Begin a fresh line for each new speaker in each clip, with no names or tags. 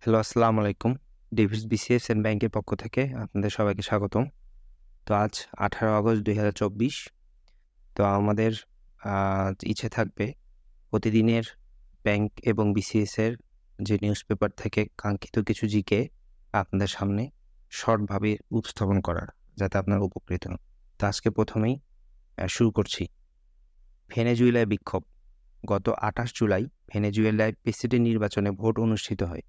Hello, আসসালামু আলাইকুম। Davies BCS and ব্যাংকের পক্ষ থেকে আপনাদের সবাইকে স্বাগতম। তো আজ 18 আগস্ট 2024। তো আমাদের ইচ্ছে থাকবে প্রতিদিনের ব্যাংক এবং বিসিএস এর যে নিউজ পেপার থেকে কাঙ্ক্ষিত কিছু জিকে আপনাদের সামনে শর্টভাবে উপস্থাপন করার, যাতে আপনারা উপকৃত হন। তো আজকে প্রথমেই শুরু করছি। ভেনেজুয়েলায় বিক্ষোভ। গত 28 জুলাই ভেনেজুয়েলায় প্রেসিডেন্ট নির্বাচনে ভোট অনুষ্ঠিত হয়।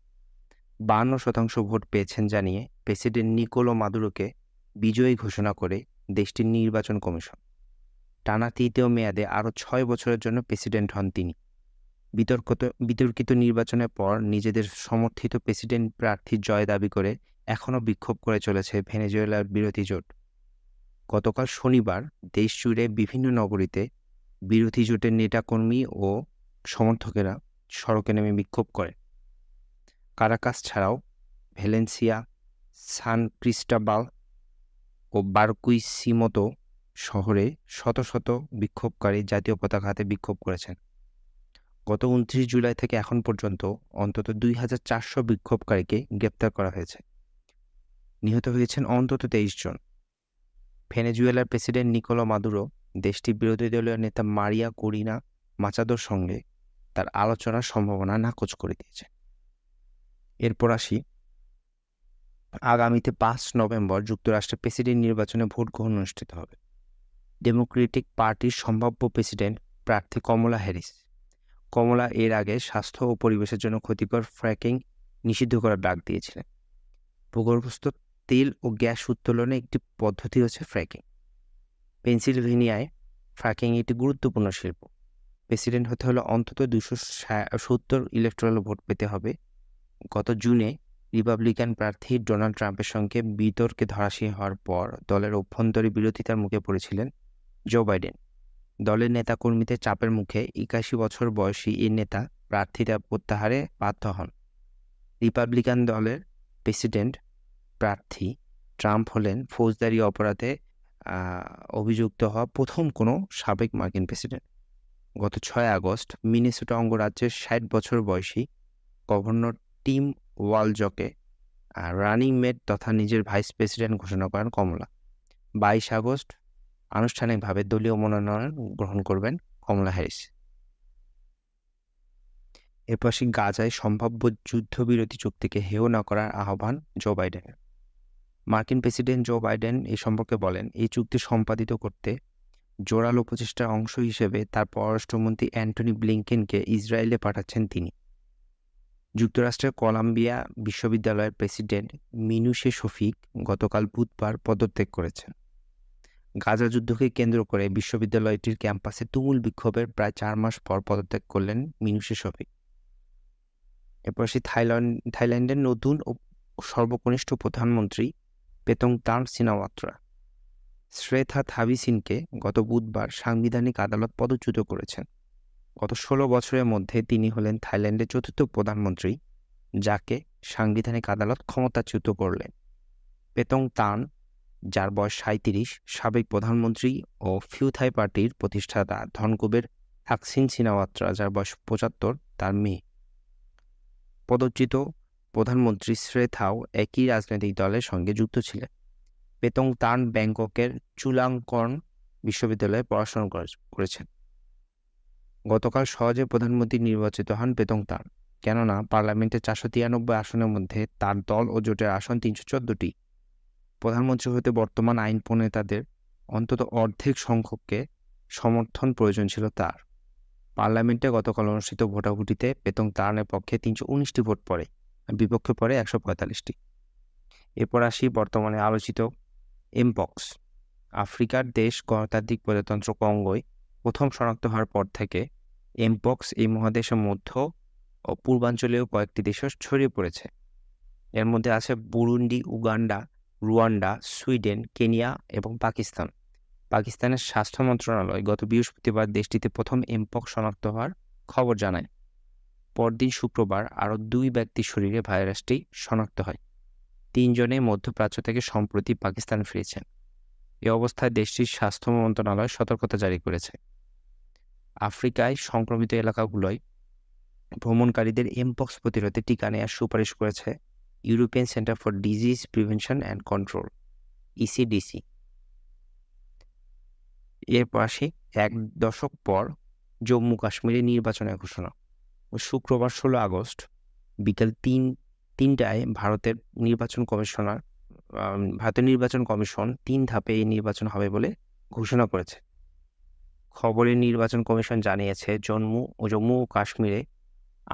52% ভোট পেয়েছেন জানিয়ে প্রেসিডেন্ট নিকোলো মাদুরোকে বিজয়ী ঘোষণা করে দেশটির নির্বাচন কমিশন। টানা তৃতীয় মেয়াদে আরও 6 বছরের জন্য প্রেসিডেন্ট হন তিনি। বিতর্কিত নির্বাচনের পর নিজেদের সমর্থিত প্রেসিডেন্ট প্রার্থীর জয় দাবি করে এখনও বিক্ষোভ করে চলেছে ভেনেজুয়েলার বিরোধী জোট। গতকাল শনিবার দেশ জুড়ে বিভিন্ন নগরীতে বিরোধী জোটের নেতাকর্মী ও সমর্থকেরা সড়কে নেমে বিক্ষোভ করে। কারাকাস ছাড়াও ভ্যালেন্সিয়া, সান ক্রিস্টোবাল ও বারকুইসিমোতো শহরে শত শত বিক্ষোভকারী জাতীয় পতাকা হাতে বিক্ষোভ করেছেন। গত 29 জুলাই থেকে এখন পর্যন্ত অন্তত 2400 বিক্ষোভকারীকে গ্রেপ্তার করা হয়েছে। নিহত হয়েছেন অন্তত 23 জন। ভেনেজুয়েলার প্রেসিডেন্ট নিকোলো মাদুরো দেশটির বিরোধী দলীয় নেতা মারিয়া কোরিনা মাচাদোর সঙ্গে তার আলোচনার সম্ভাবনা নাকচ করে দিয়েছে। এরপর আসি, আগামীতে 5 নভেম্বর যুক্তরাষ্ট্রের প্রেসিডেন্ট নির্বাচনে ভোট গ্রহণ অনুষ্ঠিত হবে। ডেমোক্রেটিক পার্টির সম্ভাব্য প্রেসিডেন্ট প্রার্থী কমলা হ্যারিস। কমলা এর আগে স্বাস্থ্য ও পরিবেশের জন্য ক্ষতিকর ফ্র্যাকিং নিষিদ্ধ করার ডাক দিয়েছিলেন। ভূগর্ভস্থ তেল ও গ্যাস উত্তোলনে একটি পদ্ধতি হচ্ছে ফ্র্যাকিং। পেনসিলভেনিয়ায় ফ্র্যাকিং একটি গুরুত্বপূর্ণ শিল্প। প্রেসিডেন্ট হতে হলে অন্তত 270 ইলেকট্রাল ভোট পেতে হবে। গত জুনে রিপাবলিকান প্রার্থী ডোনাল্ড ট্রাম্পের সঙ্গে বিতর্কে ধরাশায়ী হওয়ার পর দলের অভ্যন্তরীণ বিরোধিতার মুখে পড়েছিলেন জো বাইডেন। দলের নেতাকর্মীদের চাপের মুখে 81 বছর বয়সী এই নেতা প্রার্থিতা প্রত্যাহারে বাধ্য হন। রিপাবলিকান দলের প্রেসিডেন্ট প্রার্থী ট্রাম্প হলেন ফৌজদারি অপরাধে অভিযুক্ত হওয়া প্রথম কোনো সাবেক মার্কিন প্রেসিডেন্ট। গত 6 আগস্ট মিনেসোটা অঙ্গরাজ্যের 60 বছর বয়সী গভর্নর টিম ওয়ালজকে রানিং মেট তথা নিজের ভাইস প্রেসিডেন্ট ঘোষণা করেন কমলা। 22 আগস্ট আনুষ্ঠানিকভাবে দলীয় মনোনয়ন গ্রহণ করবেন কমলা হ্যারিস। এরপর গাজায় সম্ভাব্য যুদ্ধবিরতি চুক্তিকে হেয় না করার আহ্বান জো বাইডেনের। মার্কিন প্রেসিডেন্ট জো বাইডেন এই সম্পর্কে বলেন, এই চুক্তি সম্পাদিত করতে জোরালো প্রচেষ্টার অংশ হিসেবে তার পররাষ্ট্রমন্ত্রী অ্যান্টনি ব্লিংকেনকে ইসরায়েলে পাঠাচ্ছেন তিনি। যুক্তরাষ্ট্রের কলাম্বিয়া বিশ্ববিদ্যালয়ের প্রেসিডেন্ট মিনুশে শফিক গতকাল বুধবার পদত্যাগ করেছেন। গাজা যুদ্ধকে কেন্দ্র করে বিশ্ববিদ্যালয়টির ক্যাম্পাসে তুমুল বিক্ষোভের প্রায় 4 মাস পর পদত্যাগ করলেন মিনুশে শফিক। এরপর থাইল্যান্ডের নতুন ও সর্বকনিষ্ঠ প্রধানমন্ত্রী পেতংতান সিনাওয়াত্রা শ্রেথা থাবিসিনকে গত বুধবার সাংবিধানিক আদালত পদচ্যুত করেছেন। গত 16 বছরের মধ্যে তিনি হলেন থাইল্যান্ডের চতুর্থ প্রধানমন্ত্রী যাকে সাংবিধানিক আদালত ক্ষমতাচ্যুত করলেন। পেতংতান, যার বয়স 37, সাবেক প্রধানমন্ত্রী ও ফিউথাই পার্টির প্রতিষ্ঠাতা ধনকুবের থাকসিন সিনাওয়াত্রা, যার বয়স 75, তার মেয়ে। পদচ্যুত প্রধানমন্ত্রী শ্রেথাও একই রাজনৈতিক দলের সঙ্গে যুক্ত ছিলেন। পেতংতান ব্যাংককের চুলাংকর্ন বিশ্ববিদ্যালয়ে পড়াশোনা করেছেন। গতকাল সহজে প্রধানমন্ত্রী নির্বাচিত হন পেতংতান, কেননা পার্লামেন্টের 493 আসনের মধ্যে তার দল ও জোটের আসন 314টি। প্রধানমন্ত্রী হতে বর্তমান আইন প্রণেতাদের অন্তত অর্ধেক সংখ্যককে সমর্থন প্রয়োজন ছিল তার। পার্লামেন্টে গতকাল অনুষ্ঠিত ভোটাভুটিতে পেতংতানের পক্ষে 319টি ভোট পড়ে, বিপক্ষে পড়ে 145টি। এরপর আসি বর্তমানে আলোচিত এমপক্স। আফ্রিকার দেশ গণতান্ত্রিক প্রজাতন্ত্র কঙ্গোয় প্রথম শনাক্ত হওয়ার পর থেকে এমপক্স এই মহাদেশের মধ্য ও পূর্বাঞ্চলীয় কয়েকটি দেশে ছড়িয়ে পড়েছে। এর মধ্যে আছে Burundi, Uganda, Rwanda, Sweden, Kenya এবং পাকিস্তান। পাকিস্তানের স্বাস্থ্য মন্ত্রণালয় গত বৃহস্পতিবার দেশটিতে প্রথম এমপক্স শনাক্ত হওয়ার খবর জানায়। পরদিন শুক্রবার আরও 2 ব্যক্তির শরীরে ভাইরাসটি শনাক্ত হয়। 3 জনে মধ্যপ্রাচ্য থেকে সম্প্রতি পাকিস্তান ফিরেছেন। এ অবস্থায় দেশটির স্বাস্থ্য মন্ত্রণালয় সতর্কতা জারি করেছে। আফ্রিকায় সংক্রমিত এলাকাগুলোয় ভ্রমণকারীদের এমপক্স প্রতিরোধে টিকা নেওয়ার সুপারিশ করেছে European centre for disease prevention and control, ECDC. এর পাশে 1 দশক পর জম্মু কাশ্মীরে নির্বাচনের ঘোষণা। শুক্রবার 16 আগস্ট বিকেল 3টায় ভারতের নির্বাচন কমিশন 3 ধাপে এই নির্বাচন হবে বলে ঘোষণা করেছে। খবরে নির্বাচন কমিশন জানিয়েছে জম্মু ও কাশ্মীরে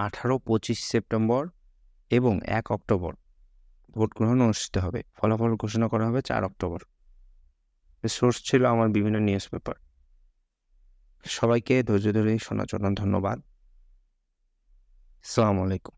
18-25 সেপ্টেম্বর এবং 1 অক্টোবর ভোট গ্রহণ অনুষ্ঠিত হবে। ফলাফল ঘোষণা করা হবে 4 অক্টোবর। সোর্স ছিল আমার বিভিন্ন নিউজ পেপার। সবাইকে ধৈর্য ধরে শোনার জন্য ধন্যবাদ। আসসালামু আলাইকুম।